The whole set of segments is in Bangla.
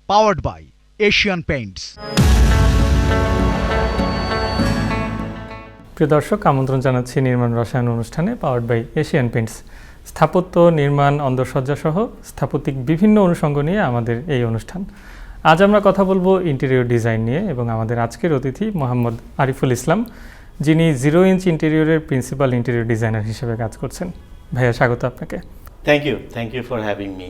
powered by Asian Paints. প্রিয় দর্শক, আমন্ত্রণ জানাচ্ছি নির্মাণ রসায়ন অনুষ্ঠানে পাওয়ার্ড বাই এশিয়ান পেইন্টস। স্থাপত্য, নির্মাণ, অন্দরসজ্জা সহ স্থাপত্যিক বিভিন্ন অনুষঙ্গ নিয়ে আমাদের এই অনুষ্ঠান। আজ আমরা কথা বলবো ইন্টেরিয়র ডিজাইন নিয়ে এবং আমাদের আজকের অতিথি মোহাম্মদ আরিফুল ইসলাম, যিনি 0 ইঞ্চ ইন্টেরিয়রের প্রিন্সিপাল ইন্টেরিয়র ডিজাইনার হিসেবে কাজ করছেন। ভাইয়া, স্বাগত আপনাকে। Thank you for having me.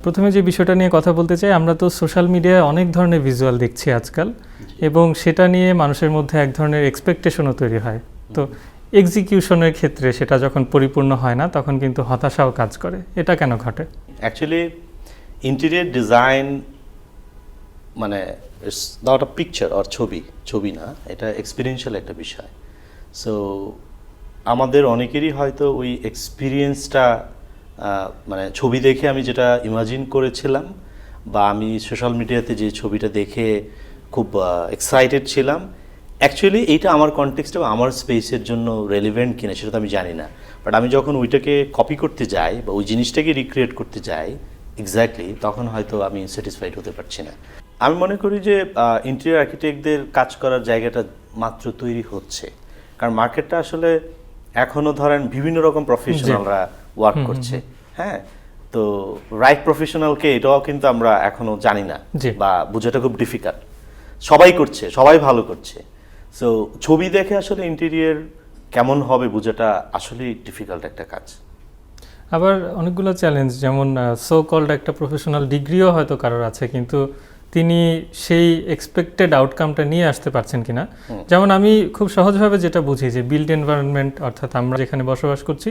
প্রথমে যে বিষয়টা নিয়ে কথা বলতে চাই, আমরা তো সোশ্যাল মিডিয়ায় অনেক ধরনের ভিজুয়াল দেখছি আজকাল, এবং সেটা নিয়ে মানুষের মধ্যে এক ধরনের এক্সপেকটেশনও তৈরি হয়। তো এক্সিকিউশনের ক্ষেত্রে সেটা যখন পরিপূর্ণ হয় না, তখন কিন্তু হতাশাও কাজ করে। এটা কেন ঘটে? অ্যাকচুয়ালি ইন্টেরিয়র ডিজাইন মানে it's not a picture or ছবি না, এটা এক্সপিরিয়েন্সিয়াল একটা বিষয়। সো আমাদের অনেকেরই হয়তো ওই এক্সপিরিয়েন্সটা মানে ছবি দেখে আমি যেটা ইমাজিন করেছিলাম, বা আমি সোশ্যাল মিডিয়াতে যে ছবিটা দেখে খুব এক্সাইটেড ছিলাম, অ্যাকচুয়ালি এইটা আমার কনটেক্সটে বা আমার স্পেসের জন্য রেলিভেন্ট কিনা সেটা তো আমি জানি না। বাট আমি যখন ওইটাকে কপি করতে যাই বা ওই জিনিসটাকে রিক্রিয়েট করতে যাই এক্স্যাক্টলি, তখন হয়তো আমি স্যাটিসফাইড হতে পারছি না। আমি মনে করি যে ইন্টেরিয়র আর্কিটেক্টদের কাজ করার জায়গাটা মাত্র তৈরি হচ্ছে, কারণ মার্কেটটা আসলে এখনও ধরেন বিভিন্ন রকম প্রফেশনালরা ওয়ার্ক করছে। হ্যাঁ, তো রাইট প্রফেশনালকে এটাও কিন্তু আমরা এখনো জানি না, বা বোঝাটা খুব ডিফিকাল্ট। সবাই করছে, সবাই ভালো করছে। সো ছবি দেখে আসলে ইন্টেরিয়র কেমন হবে বোঝাটা আসলে ডিফিকাল্ট একটা কাজ। আবার অনেকগুলো চ্যালেঞ্জ, যেমন সো কল্ড একটা প্রফেশনাল ডিগ্রিও হয়তো কারোর আছে, কিন্তু তিনি সেই এক্সপেক্টেড আউটকামটা নিয়ে আসতে পারছেন কিনা। যেমন আমি খুব সহজভাবে যেটা বুঝি যে বিল্ড এনভায়রনমেন্ট, অর্থাৎ আমরা যেখানে বসবাস করছি,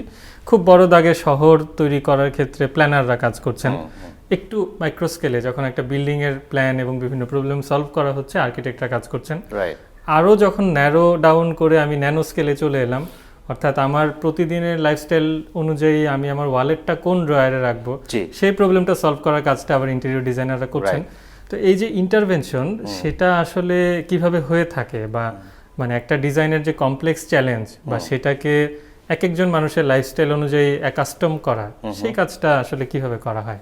খুব বড় দাগে শহর তৈরি করার ক্ষেত্রে প্ল্যানাররা কাজ করছেন। একটু মাইক্রো স্কেলে যখন একটা বিল্ডিং এর প্ল্যান এবং বিভিন্ন প্রবলেম সলভ করা হচ্ছে, আর্কিটেক্টরা কাজ করছেন। আরও যখন ন্যারো ডাউন করে আমি ন্যানো স্কেলে চলে এলাম, অর্থাৎ আমার প্রতিদিনের লাইফস্টাইল অনুযায়ী আমি আমার ওয়ালেটটা কোন ড্রয়ারে রাখবো, সেই প্রবলেমটা সলভ করার কাজটা আবার ইন্টেরিয়র ডিজাইনাররা করছেন। তো এই যে ইন্টারভেনশন, সেটা আসলে কিভাবে হয়ে থাকে, বা মানে একটা ডিজাইনের যে কমপ্লেক্স চ্যালেঞ্জ, বা সেটাকে এক একজন মানুষের লাইফস্টাইল অনুযায়ী অ্যাকাস্টম করা, সেই কাজটা আসলে কিভাবে করা হয়?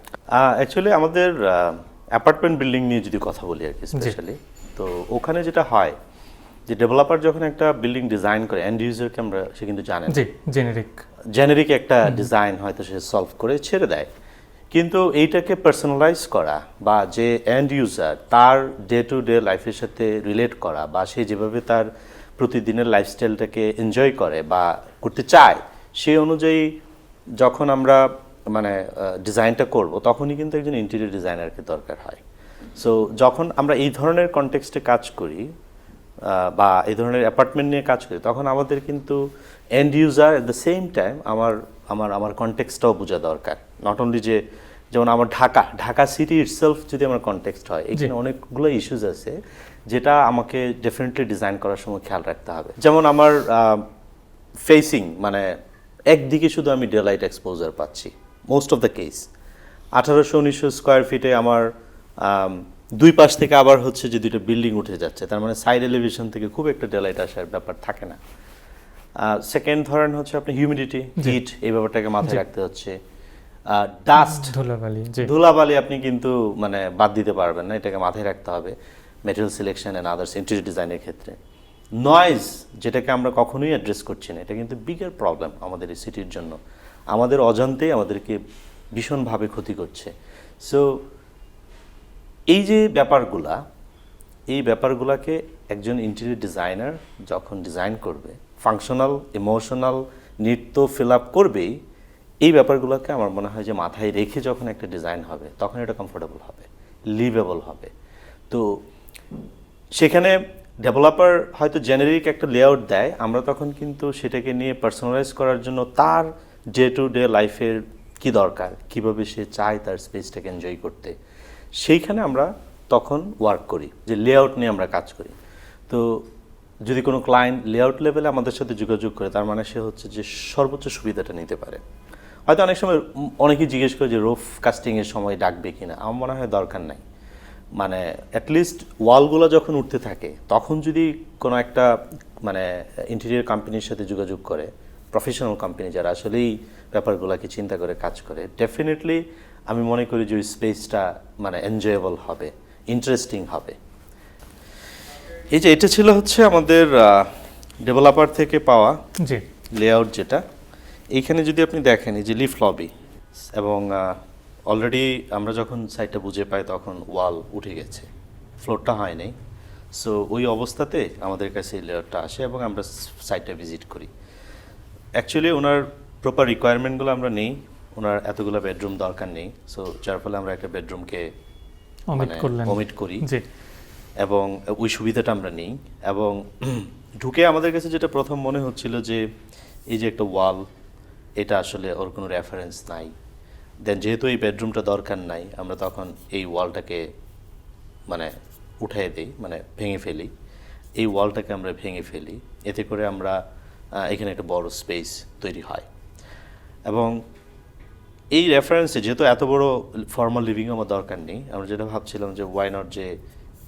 অ্যাকচুয়ালি আমাদের অ্যাপার্টমেন্ট বিল্ডিং নিয়ে যদি কথা বলি আর কি স্পেশালি, তো ওখানে যেটা হয় যে ডেভেলপার যখন একটা বিল্ডিং ডিজাইন করে, এন্ড ইউজারকে আমরা সে কিন্তু জানে না, জেনেরিক একটা ডিজাইন হয়তো সে সলভ করে ছেড়ে দেয়। কিন্তু এইটাকে পার্সোনালাইজ করা, বা যে এন্ড ইউজার তার ডে টু ডে লাইফের সাথে রিলেট করা, বা সে যেভাবে তার প্রতিদিনের লাইফস্টাইলটাকে এনজয় করে বা করতে চায়, সেই অনুযায়ী যখন আমরা মানে ডিজাইনটা করব, তখনই কিন্তু একজন ইন্টেরিয়র ডিজাইনারকে দরকার হয়। সো যখন আমরা এই ধরনের কনটেক্সটে কাজ করি বা এই ধরনের অ্যাপার্টমেন্ট নিয়ে কাজ করি, তখন আমাদের কিন্তু and user at the same time আমার কনটেক্সটটাও বোঝা দরকার। নট অনলি যে যেমন আমার ঢাকা সিটি ইটসেলফ যদি আমার কনটেক্সট হয়, এখানে অনেকগুলো ইস্যুস আছে যেটা আমাকে ডেফিনেটলি ডিজাইন করার সময় খেয়াল রাখতে হবে। যেমন আমার ফেসিং, মানে একদিকে শুধু আমি ডে লাইট এক্সপোজার পাচ্ছি most of the case. 1800-1900 square ফিটে আমার দুই পাশ থেকে আবার হচ্ছে যে দুইটা বিল্ডিং উঠে যাচ্ছে, তার মানে সাইড এলিভেশন থেকে খুব একটা ডে লাইট আসার ব্যাপার থাকে না। সেকেন্ড ধরেন হচ্ছে আপনি হিউমিডিটি, হিট, এই ব্যাপারটাকে মাথায় রাখতে হচ্ছে। ডাস্ট, ধুলাবালি আপনি কিন্তু মানে বাদ দিতে পারবেন না, এটাকে মাথায় রাখতে হবে material selection and others interior ডিজাইনের ক্ষেত্রে। নয়েজ, যেটাকে আমরা কখনোই অ্যাড্রেস করছি না, এটা কিন্তু বিগার প্রবলেম আমাদের এই সিটির জন্য, আমাদের অজান্তেই আমাদেরকে ভীষণভাবে ক্ষতি করছে। সো এই যে এই ব্যাপারগুলাকে একজন ইন্টেরিয়র ডিজাইনার যখন ডিজাইন করবে, ফাংশনাল, ইমোশনাল নিড তো ফিল আপ করবেই, এই ব্যাপারগুলোকে আমার মনে হয় যে মাথায় রেখে যখন একটা ডিজাইন হবে, তখন এটা কমফোর্টেবল হবে, লিভেবল হবে। তো সেখানে ডেভেলপার হয়তো জেনারিক একটা লেআউট দেয়, আমরা তখন কিন্তু সেটাকে নিয়ে পার্সোনালাইজ করার জন্য তার ডে টু ডে লাইফের কি দরকার, কিভাবে সে চায় তার স্পেসটাকে এনজয় করতে, সেইখানে আমরা তখন ওয়ার্ক করি, যে লেআউট নিয়ে আমরা কাজ করি। তো যদি কোনো ক্লায়েন্ট লেআউট লেভেলে আমাদের সাথে যোগাযোগ করে, তার মানে সে হচ্ছে যে সর্বোচ্চ সুবিধাটা নিতে পারে। হয়তো অনেক সময় অনেকেই জিজ্ঞেস করে যে রুফ কাস্টিংয়ের সময় ডাকবে কিনা, আমার মনে হয় দরকার নাই। মানে অ্যাটলিস্ট ওয়ালগুলো যখন উঠতে থাকে, তখন যদি কোনো একটা মানে ইন্টেরিয়র কোম্পানির সাথে যোগাযোগ করে, প্রফেশনাল কোম্পানি যারা আসলেই ব্যাপারগুলোকে চিন্তা করে কাজ করে, ডেফিনেটলি আমি মনে করি যে ওই স্পেসটা মানে এনজয়েবল হবে ইন্টারেস্টিং হবে। এই যে এটা ছিল হচ্ছে আমাদের ডেভেলপার থেকে পাওয়া জি লেআউট, যেটা এইখানে যদি আপনি দেখেন এই যে লিফট লবি, এবং অলরেডি আমরা যখন সাইটটা বুঝে পাই তখন ওয়াল উঠে গেছে, ফ্লোরটা হয় নাই। সো ওই অবস্থাতে আমাদের কাছে এই লেআউটটা আসে এবং আমরা সাইটটা ভিজিট করি। অ্যাকচুয়ালি ওনার প্রপার রিকোয়ারমেন্টগুলো আমরা নেই, ওনার এতগুলো বেডরুম দরকার নেই। সো যার ফলে আমরা একটা বেডরুমকে ওমিট করি জি এবং ওই সুবিধাটা আমরা নেই। এবং ঢুকে আমাদের কাছে যেটা প্রথম মনে হচ্ছিল যে এই যে একটা ওয়াল, এটা আসলে ওর কোনো রেফারেন্স নাই। দেন যেহেতু এই বেডরুমটা দরকার নাই, আমরা তখন এই ওয়ালটাকে মানে উঠাই দিই, মানে ভেঙে ফেলি। এই ওয়ালটাকে আমরা ভেঙে ফেলি, এতে করে আমরা এখানে একটা বড় স্পেস তৈরি হয়। এবং এই রেফারেন্সে যেহেতু এত বড় ফর্মাল লিভিং আমার দরকার নেই, আমরা যেটা ভাবছিলাম যে ওয়াই নট যে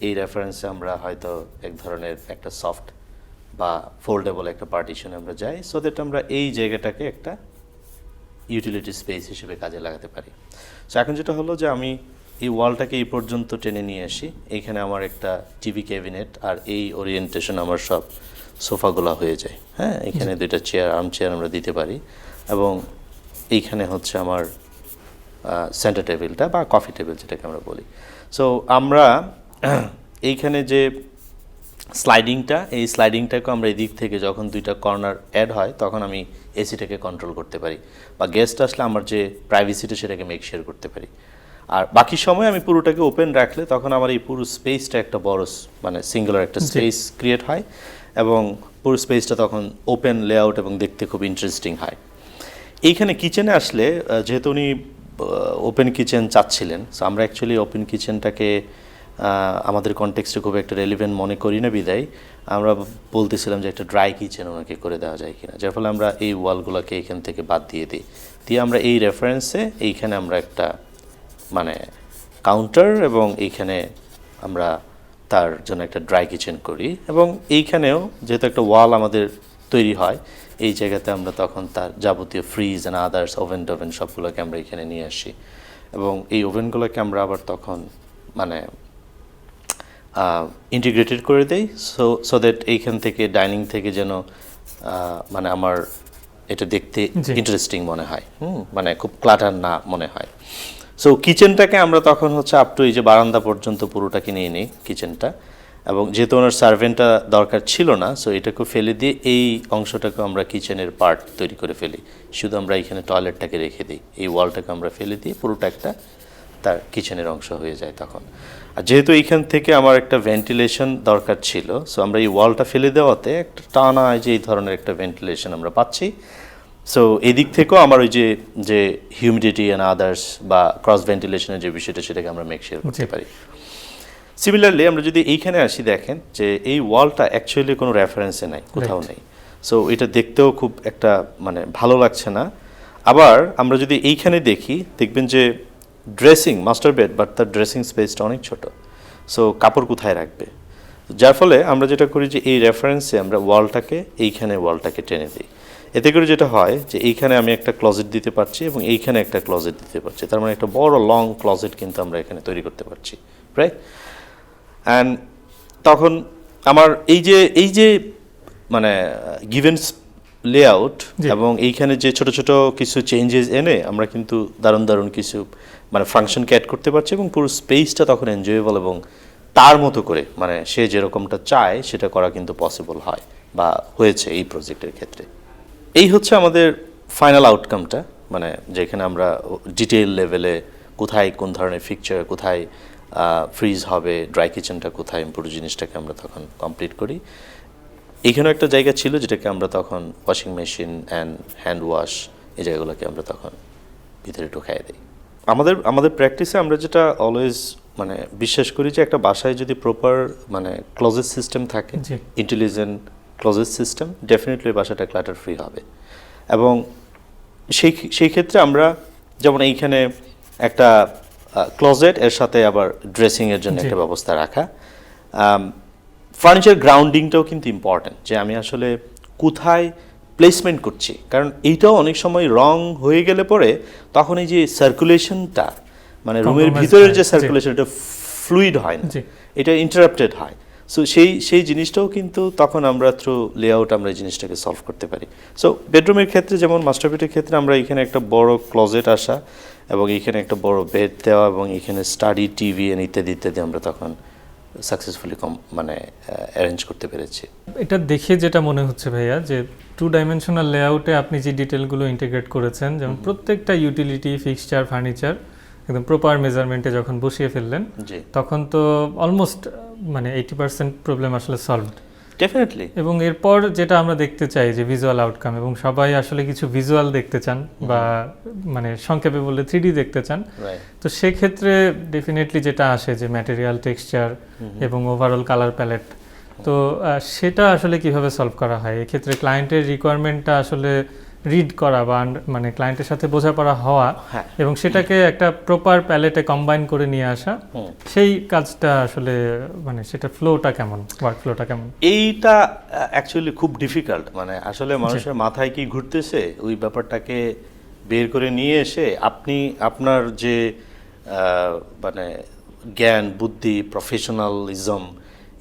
এই রেফারেন্সে আমরা হয়তো এক ধরনের একটা সফট বা ফোল্ডেবল একটা পার্টিশনে আমরা যাই, সো দ্যাট আমরা এই জায়গাটাকে একটা ইউটিলিটি স্পেস হিসেবে কাজে লাগাতে পারি। সো এখন যেটা হলো যে আমি এই ওয়ালটাকে এই পর্যন্ত টেনে নিয়ে আসি, এইখানে আমার একটা টিভি ক্যাবিনেট, আর এই ওরিয়েন্টেশন আমার সব সোফাগুলো হয়ে যায়। হ্যাঁ, এখানে দুইটা চেয়ার, আর্ম চেয়ার আমরা দিতে পারি, এবং এইখানে হচ্ছে আমার সেন্টার টেবিলটা বা কফি টেবিল যেটাকে আমরা বলি। সো আমরা এইখানে যে স্লাইডিংটা, এই স্লাইডিংটাকে আমরা এই দিক থেকে যখন দুইটা কর্নার অ্যাড হয় তখন আমি এসিটাকে কন্ট্রোল করতে পারি, বা গেস্ট আসলে আমার যে প্রাইভেসিটা সেটাকে মেক শেয়ার করতে পারি। আর বাকি সময় আমি পুরোটাকে ওপেন রাখলে তখন আমার এই পুরো স্পেসটা একটা বড় মানে সিঙ্গুলার একটা স্পেস ক্রিয়েট হয়, এবং পুরো স্পেসটা তখন ওপেন লেআউট এবং দেখতে খুব ইন্টারেস্টিং হয়। এইখানে কিচেনে আসলে যেহেতু উনি ওপেন কিচেন চাচ্ছিলেন, সো আমরা অ্যাকচুয়ালি ওপেন কিচেনটাকে আমাদের কনটেক্সটে খুব একটা রেলিভেন্ট মনে করি না, বিদায় আমরা বলতেছিলাম যে একটা ড্রাই কিচেন ওনাকে করে দেওয়া যায় কিনা, যার ফলে আমরা এই ওয়ালগুলোকে এইখান থেকে বাদ দিয়ে দিই, দিয়ে আমরা এই রেফারেন্সে এইখানে আমরা একটা মানে কাউন্টার এবং এইখানে আমরা তার জন্য একটা ড্রাই কিচেন করি। এবং এইখানেও যেহেতু একটা ওয়াল আমাদের তৈরি হয়, এই জায়গাতে আমরা তখন তার যাবতীয় ফ্রিজ অ্যান্ড আদার্স ওভেন টোভেন সবগুলোকে আমরা এখানে নিয়ে আসি, এবং এই ওভেনগুলোকে আমরা আবার তখন মানে ইন্টিগ্রেটেড করে দেই, সো দ্যাট এইখান থেকে ডাইনিং থেকে যেন মানে আমার এটা দেখতে ইন্টারেস্টিং মনে হয়, মানে খুব ক্লাটার না মনে হয়। সো কিচেনটাকে আমরা তখন হচ্ছে আপ টু এই যে বারান্দা পর্যন্ত পুরোটাকে নিয়ে নিই কিচেনটা, এবং যেহেতু ওনার সার্ভেন্টটা দরকার ছিল না, সো এটাকে ফেলে দিয়ে এই অংশটাকে আমরা কিচেনের পার্ট তৈরি করে ফেলি, শুধু আমরা এখানে টয়লেটটাকে রেখে দিই, এই ওয়ালটাকে আমরা ফেলে দিয়ে পুরোটা একটা তার কিচেনের অংশ হয়ে যায় তখন। আর যেহেতু এইখান থেকে আমার একটা ভেন্টিলেশন দরকার ছিল, সো আমরা এই ওয়ালটা ফেলে দেওয়াতে একটা টানা যে এই ধরনের একটা ভেন্টিলেশন আমরা পাচ্ছি। সো এদিক থেকেও আমার ওই যে হিউমিডিটি অ্যান্ড আদার্স বা ক্রস ভেন্টিলেশনের যে বিষয়টা সেটাকে আমরা মেক শিওর করতে পারি। সিমিলারলি আমরা যদি এইখানে আসি, দেখেন যে এই ওয়ালটা অ্যাকচুয়ালি কোনো রেফারেন্সে নাই, কোথাও নেই। সো এটা দেখতেও খুব একটা মানে ভালো লাগছে না। আবার আমরা যদি এইখানে দেখি, দেখবেন যে ড্রেসিং মাস্টার বেড, বাট তার ড্রেসিং স্পেসটা অনেক ছোট, সো কাপড় কোথায় রাখবে, যার ফলে আমরা যেটা করি যে এই রেফারেন্সে আমরা ওয়ালটাকে টেনে দিই। এতে করে যেটা হয় যে এইখানে আমি একটা ক্লোজেট দিতে পারছি এবং এইখানে একটা ক্লোজেট দিতে পারছি, তার মানে একটা বড় লং ক্লোজেট কিন্তু আমরা এখানে তৈরি করতে পারছি, রাইট? অ্যান্ড তখন আমার এই যে মানে গিভেন লেআউট এবং এইখানে যে ছোট ছোট কিছু চেঞ্জেস এনে আমরা কিন্তু দারুণ কিছু মানে ফাংশনকে অ্যাড করতে পারছি, এবং পুরো স্পেসটা তখন এনজয়েবল এবং তার মতো করে মানে সে যেরকমটা চায় সেটা করা কিন্তু পসিবল হয় বা হয়েছে এই প্রজেক্টের ক্ষেত্রে। এই হচ্ছে আমাদের ফাইনাল আউটকামটা, মানে যেখানে আমরা ডিটেইল লেভেলে কোথায় কোন ধরনের ফিকচার, কোথায় ফ্রিজ হবে, ড্রাই কিচেনটা কোথায়, পুরো জিনিসটাকে আমরা তখন কমপ্লিট করি। এইখানেও একটা জায়গা ছিল যেটাকে আমরা তখন washing machine and hand wash এই জায়গাগুলোকে আমরা তখন ভিতরে ঢুকাই দিই। আমাদের প্র্যাকটিসে আমরা যেটা অলওয়েজ মানে বিশ্বাস করি যে একটা বাসায় যদি প্রপার মানে ক্লোজেট সিস্টেম থাকে, ইন্টেলিজেন্ট ক্লোজেট সিস্টেম, ডেফিনেটলি বাসাটা ক্লাটার ফ্রি হবে। এবং সেই ক্ষেত্রে আমরা যেমন এইখানে একটা ক্লোজেট, এর সাথে আবার ড্রেসিংয়ের জন্য একটা ব্যবস্থা রাখা। ফার্নিচার গ্রাউন্ডিংটাও কিন্তু ইম্পর্ট্যান্ট, যে আমি আসলে কোথায় প্লেসমেন্ট করছি, কারণ এইটাও অনেক সময় রং হয়ে গেলে পরে তখন এই যে সার্কুলেশনটা মানে রুমের ভিতরের যে সার্কুলেশন এটা ফ্লুইড হয় না, জি। এটা ইন্টারাপ্টেড হয়। সো সেই জিনিসটাও কিন্তু তখন আমরা থ্রু লেআউট আমরা এই জিনিসটাকে সলভ করতে পারি। সো বেডরুমের ক্ষেত্রে যেমন মাস্টার বেডের ক্ষেত্রে আমরা এখানে একটা বড় ক্লোজেট আসা এবং এখানে একটা বড় বেড দেওয়া এবং এখানে স্টাডি টিভি ইত্যাদি ইত্যাদি আমরা তখন সাকসেসফুলি মানে অ্যারেঞ্জ করতে পেরেছি। এটা দেখে যেটা মনে হচ্ছে ভাইয়া যে 2 ডাইমেনশনাল লেআউটে আপনি যে ডিটেলগুলো ইন্টিগ্রেট করেছেন, যেমন প্রত্যেকটা ইউটিলিটি, ফিক্সচার, ফার্নিচার একদম প্রপার মেজারমেন্টে যখন বসিয়ে ফেললেন, জি, তখন তো অলমোস্ট মানে 80% প্রবলেম আসলে সলভড। ডেফিনেটলি। এবং এরপর যেটা আমরা দেখতে চাই যে ভিজুয়াল আউটকাম, এবং সবাই আসলে কিছু ভিজুয়াল দেখতে চান বা মানে সংক্ষেপে বললে 3D দেখতে চান। তো সেক্ষেত্রে ডেফিনেটলি যেটা আসে যে ম্যাটেরিয়াল, টেক্সচার এবং ওভারঅল কালার প্যালেট, তো সেটা আসলে কিভাবে সলভ করা হয় এক্ষেত্রে? ক্লায়েন্টের রিকোয়ারমেন্টটা আসলে রিড করা বা মানে ক্লায়েন্টের সাথে বোঝাপড়া হওয়া এবং সেটাকে একটা প্রপার প্যালেটে কম্বাইন করে নিয়ে আসা, সেই কাজটা আসলে মানে সেটা ফ্লোটা কেমন, ওয়ার্ক ফ্লোটা কেমন? এইটা অ্যাকচুয়ালি খুব ডিফিকাল্ট, মানে আসলে মানুষের মাথায় কি ঘুরতেছে ওই ব্যাপারটাকে বের করে নিয়ে এসে আপনি আপনার যে মানে জ্ঞান, বুদ্ধি, প্রফেশনালিজম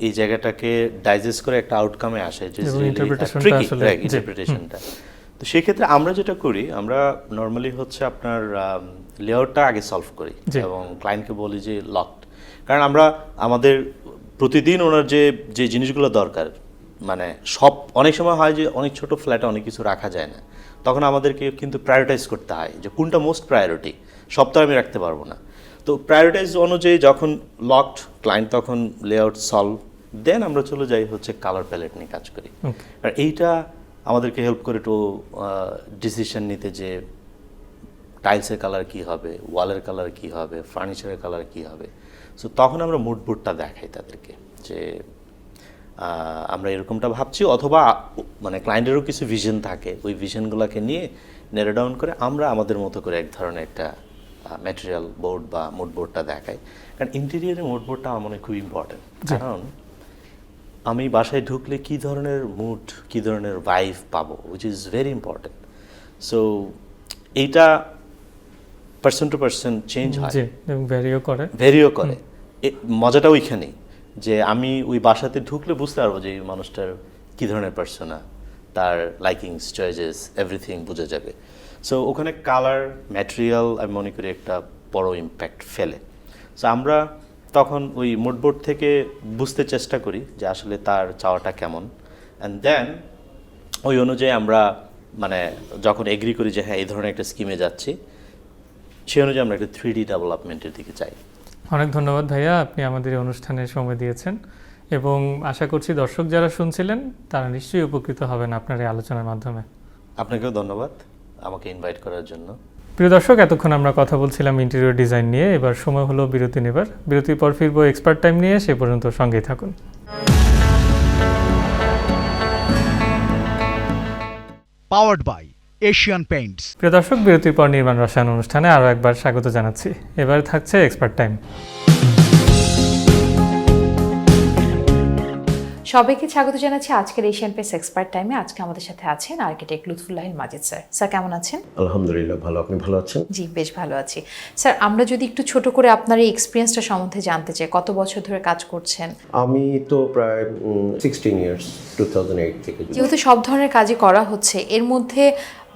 এই জায়গাটাকে ডাইজেস্ট করে একটা আউটকামে আসে, যে ইন্টারপ্রিটেশনটা। তো সেক্ষেত্রে আমরা যেটা করি, আমরা নর্মালি হচ্ছে আপনার লেআউটটা আগে সলভ করি এবং ক্লায়েন্টকে বলি যে লকড, কারণ আমরা আমাদের প্রতিদিন ওনার যে জিনিসগুলো দরকার, মানে সব অনেক সময় হয় যে অনেক ছোট ফ্ল্যাটে অনেক কিছু রাখা যায় না, তখন আমাদেরকে কিন্তু প্রায়োরিটাইজ করতে হয় যে কোনটা মোস্ট প্রায়োরিটি, সব তো আমি রাখতে পারবো না। তো প্রায়োরিটাইজ অনুযায়ী যখন লকড, ক্লায়েন্ট তখন লেআউট সলভ, দেন আমরা চলে যাই হচ্ছে কালার প্যালেট নিয়ে কাজ করি। আর এইটা আমাদেরকে হেল্প করে একটু ডিসিশন নিতে যে টাইলসের কালার কী হবে, ওয়ালের কালার কী হবে, ফার্নিচারের কালার কী হবে। সো তখন আমরা মুড বোর্ডটা দেখাই তাদেরকে যে আমরা এরকমটা ভাবছি, অথবা মানে ক্লায়েন্টেরও কিছু ভিশন থাকে, ওই ভিশনগুলোকে নিয়ে নেরো ডাউন করে আমরা আমাদের মতো করে এক ধরনের একটা ম্যাটেরিয়াল বোর্ড বা মুড বোর্ডটা দেখাই। কারণ ইন্টেরিয়ারের মুড বোর্ডটা আমার মনে খুব ইম্পর্টেন্ট, কারণ আমি বাসায় ঢুকলে কী ধরনের মুড, কী ধরনের ভাইব পাবো, which is very important. So এইটা পার্সন টু পার্সন চেঞ্জ হয়, ভ্যারিও করে। মজাটা ওইখানেই যে আমি ওই বাসাতে ঢুকলে বুঝতে পারবো যে এই মানুষটার কী ধরনের পার্সোনা, তার লাইকিংস, চয়েসেস, এভরিথিং বোঝা যাবে। সো ওখানে কালার, ম্যাটেরিয়াল আমি মনে করি একটা বড় ইম্প্যাক্ট ফেলে। সো আমরা তখন ওই মুডবোর্ড থেকে বুঝতে চেষ্টা করি যে আসলে তার চাওয়াটা কেমন, অ্যান্ড দেন ওই অনুযায়ী আমরা মানে যখন এগ্রি করি যে হ্যাঁ এই ধরনের একটা স্কিমে যাচ্ছি, সেই অনুযায়ী আমরা একটা 3D ডেভেলপমেন্টের দিকে চাই। অনেক ধন্যবাদ ভাইয়া, আপনি আমাদের এই অনুষ্ঠানে সময় দিয়েছেন এবং আশা করছি দর্শক যারা শুনছিলেন তারা নিশ্চয়ই উপকৃত হবেন আপনার এই আলোচনার মাধ্যমে। আপনাকেও ধন্যবাদ আমাকে ইনভাইট করার জন্য। প্রিয় দর্শক, এতক্ষণ আমরা কথা বলছিলাম ইন্টেরিয়র ডিজাইন নিয়ে। এবার সময় হলো বিরতি নেবার। বিরতির পর ফিরবো এক্সপার্ট টাইম নিয়ে, সে পর্যন্ত সঙ্গেই থাকুন। Powered by Asian Paints. প্রিয় দর্শক, বিরতির পর নির্মাণ রসায়ন অনুষ্ঠানে আরও একবার স্বাগত জানাচ্ছি। এবার থাকছে এক্সপার্ট টাইম। সবাইকে স্বাগত জানাচ্ছি আজকের এশিয়ান পেইন্টস এক্সপার্ট টাইমে। আজকে আমাদের সাথে আছেন আর্কিটেক্ট লুৎফুল্লাহ মাজিদ স্যার। স্যার কেমন আছেন? আলহামদুলিল্লাহ ভালো, আপনি ভালো আছেন? জি, বেশ ভালো আছি। স্যার, আমরা যদি একটু ছোট করে আপনার এই এক্সপিরিয়েন্সটা সম্বন্ধে জানতে চাই, কত বছর ধরে কাজ করছেন? আমি তো প্রায় 16 ইয়ার্স, 2008 থেকে। যেহেতু সব ধরনের কাজই করা হচ্ছে, এর মধ্যে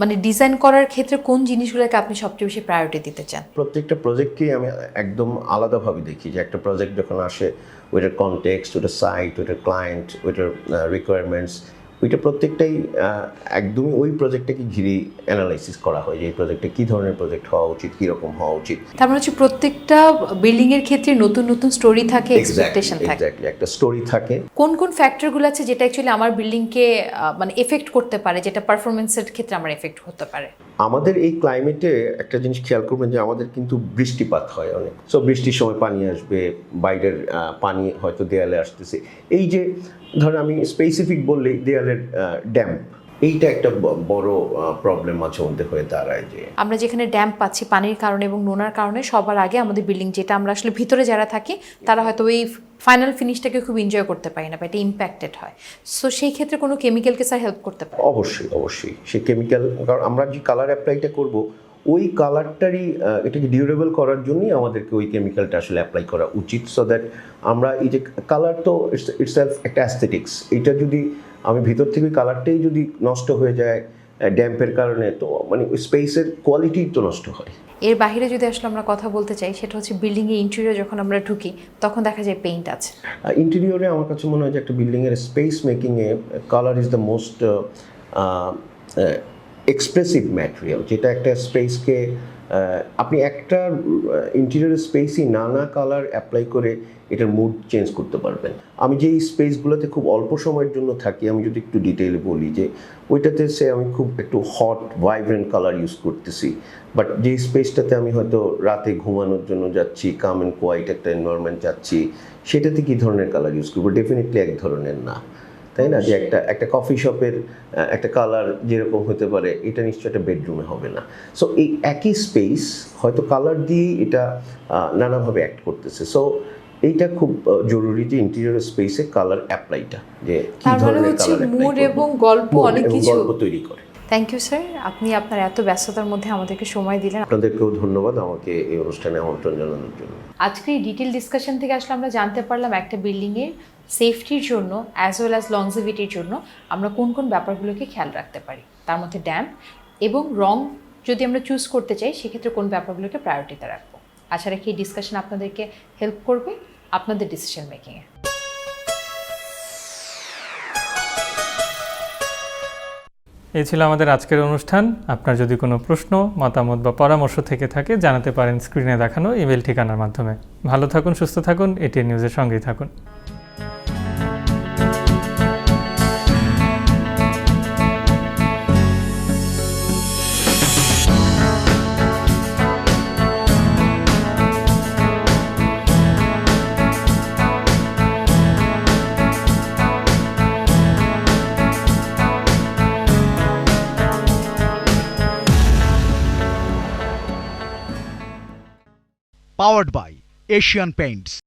মানে ডিজাইন করার ক্ষেত্রে কোন জিনিসগুলোকে আপনি সবচেয়ে বেশি প্রায়োরিটি দিতে চান? প্রত্যেকটা প্রজেক্টকেই আমি একদম আলাদাভাবে দেখি, যে একটা প্রজেক্ট যখন আসে ওইটার কনটেক্সট, ওইটার সাইট, ওইটার ক্লায়েন্ট, ওইটার রিকোয়ারমেন্টস, ওইটা প্রত্যেকটাই একদমই ওই প্রজেক্টটাকে ঘিরেই অ্যানালাইসিস করা হয় যে এই প্রজেক্টটা কী ধরনের প্রজেক্ট হওয়া উচিত, কীরকম হওয়া উচিত। তার মানে হচ্ছে প্রত্যেকটা বিল্ডিংয়ের ক্ষেত্রে নতুন নতুন স্টোরি থাকে, এক্সপেকটেশন থাকে। এক্স্যাক্টলি, একটা স্টোরি থাকে। কোন কোন ফ্যাক্টরগুলো আছে যেটা অ্যাকচুয়ালি আমার বিল্ডিংকে মানে এফেক্ট করতে পারে, যেটা পারফরমেন্সের ক্ষেত্রে আমার এফেক্ট হতে পারে? আমাদের এই ক্লাইমেটে একটা জিনিস খেয়াল করবেন যে আমাদের কিন্তু বৃষ্টিপাত হয় অনেক। সো বৃষ্টির সময় পানি আসবে, বাইরের পানি হয়তো দেয়ালে আসতেছে। এই যে ধরেন আমি স্পেসিফিক বললেই দেয়ালের ড্যাম্প, এইটা একটা বড় প্রবলেম মাঝে মধ্যে হয়ে দাঁড়ায়। যে আমরা যেখানে ড্যাম্প পাচ্ছি পানির কারণে এবং নোনার কারণে, সবার আগে আমাদের বিল্ডিং, যেটা আমরা আসলে ভিতরে যারা থাকি তারা হয়তো ওই ফাইনাল ফিনিশটাকে খুব এনজয় করতে পারি না বা এটা ইম্প্যাক্টেড হয়। সো সেই ক্ষেত্রে কোনো কেমিক্যালকে স্যার হেল্প করতে পারে? অবশ্যই অবশ্যই সেই কেমিক্যাল, কারণ আমরা যে কালার অ্যাপ্লাইটা করব ওই কালারটারই এটাকে ডিউরেবল করার জন্যই আমাদেরকে ওই কেমিক্যালটা আসলে অ্যাপ্লাই করা উচিত, সো দ্যাট আমরা এই যে কালার তো ইটসেলফ একটা অ্যাস্থেটিক্স, এটা যদি আমি ভিতর থেকে ওই কালারটাই যদি নষ্ট হয়ে যায় ড্যাম্পের কারণে, তো মানে ওই স্পেসের কোয়ালিটি তো নষ্ট হয়। এর বাইরে যদি আসলে আমরা কথা বলতে চাই, সেটা হচ্ছে বিল্ডিংয়ে ইন্টেরিয়র যখন আমরা ঢুকি তখন দেখা যায় পেইন্ট আছে। ইন্টেরিয়রে আমার কাছে মনে হয় যে একটা বিল্ডিংয়ের স্পেস মেকিংয়ে colour is the most expressive material, যেটা একটা স্পেসকে আপনি একটা ইন্টেরিয়র স্পেসই নানা কালার অ্যাপ্লাই করে এটার মুড চেঞ্জ করতে পারবেন। আমি যেই স্পেসগুলোতে খুব অল্প সময়ের জন্য থাকি, আমি যদি একটু ডিটেইলে বলি যে ওইটাতে সে আমি খুব একটু হট ভাইব্রেন্ট কালার ইউজ করতেছি, বাট যেই স্পেসটাতে আমি হয়তো রাতে ঘুমানোর জন্য যাচ্ছি, কাম অ্যান্ড কোয়াইট একটা এনভায়রনমেন্ট যাচ্ছি, সেটাতে কী ধরনের কালার ইউজ করবো? ডেফিনেটলি এক ধরনের না, তাই না? যে একটা কফি শপের একটা কালার যেরকম হতে পারে, এটা নিশ্চয়ই একটা বেডরুমে হবে না। সো এই একই স্পেস হয়তো কালার দিয়েই এটা নানাভাবে অ্যাক্ট করতেছে। সো এইটা খুব জরুরি যে ইন্টেরিয়র স্পেসে কালার অ্যাপ্লাইটা, যে কি ধরনের কালার মুড এবং গল্প অনেক কিছু গল্প তৈরি করে। থ্যাংক ইউ স্যার, আপনি আপনার এত ব্যস্ততার মধ্যে আমাদেরকে সময় দিলেন। আপনাদেরকেও ধন্যবাদ আমাকে এই অনুষ্ঠানে আমন্ত্রণ জানানোর জন্য। আজকে এই ডিটেল ডিসকাশন থেকে আসলে আমরা জানতে পারলাম একটা বিল্ডিংয়ের সেফটির জন্য অ্যাজ ওয়েল অ্যাজ লংজিভিটির জন্য আমরা কোন কোন ব্যাপারগুলোকে খেয়াল রাখতে পারি, তার মধ্যে ড্যাম্প এবং রং যদি আমরা চুজ করতে চাই সেক্ষেত্রে কোন ব্যাপারগুলোকে প্রায়োরিটিতে রাখবো। আশা রাখি এই ডিসকাশন আপনাদেরকে হেল্প করবে আপনাদের ডিসিশন মেকিংয়ে। এই ছিল আমাদের আজকের অনুষ্ঠান। আপনার যদি কোনো প্রশ্ন, মতামত বা পরামর্শ থেকে থাকে জানাতে পারেন স্ক্রিনে দেখানো ইমেল ঠিকানার মাধ্যমে। ভালো থাকুন, সুস্থ থাকুন, এটিএন নিউজের সঙ্গেই থাকুন। Powered by Asian Paints.